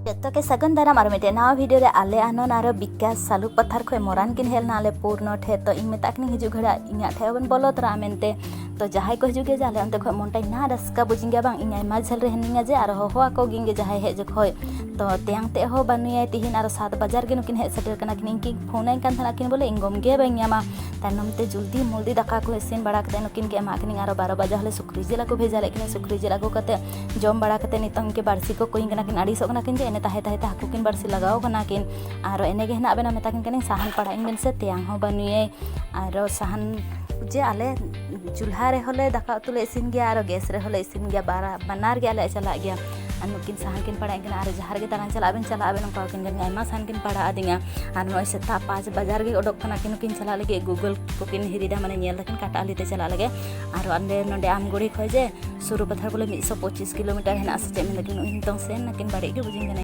जतो के सगन दाराम और मिटे नवा वीडियो रे आले आनन और बिकाश सालू पत्थर खय मोरान किन हेल नाले पूर्ण ठे तो इन मेताकनी हिजु घड़ा इना ठे बन बोलो तरा मेनते तो जहाय को हिजु गे जाले अंते खय मोनटाई ना रस्का बुजिंगे बांग इना मा झल रे हनिंगा जे आरो हो को गिंगे जहाय हे जे खय तो तेंग ते हो बानुय तिहिन आरो 7 बजार गे नुकिन हे सेटर कना किन की फोनाई कान थाना किन बोले इंगम गे बांगयामा तानम ते जल्दी मुल्दी दाका को इसिन बड़ा कते नुकिन के मा किन आरो 12 बजा हले सुक्री जिला को भेजा लेकिन सुक्री जिला को कते जम बड़ा कते नितंग के बारसी को कोइन कना किन आड़ी सो कना किन जे एने ताहे ताहे हाकु किन बारसी लगाओ कना किन आरो एने गे हना बेना मेता किन कने साहन पड़ा इन से तेंग हो बानुय आरो साहन जे आले चूल्हा रे होले दाका उतु ले इसिन गया आरो गैस रे होले इसिन गया बानार गे आले चला गया अनुकिन साहन किन पड़ा इनकना आरो जहार गे तारान चला आबेन नका किन गन आयमा साहन किन पड़ा आदिंगा आर नय सेता 5 बजार गे ओडक कना किन चला लगे गूगल को किन हिरिदा माने नेल लकिन काटा लिते चला लगे आरो अंदे नोंडे आमगुड़ी खय जे सुरु पत्थर बोले 125 किलोमीटर हेना से जे लेकिन इन तंग से नकिन बाड़ी गे बुजिन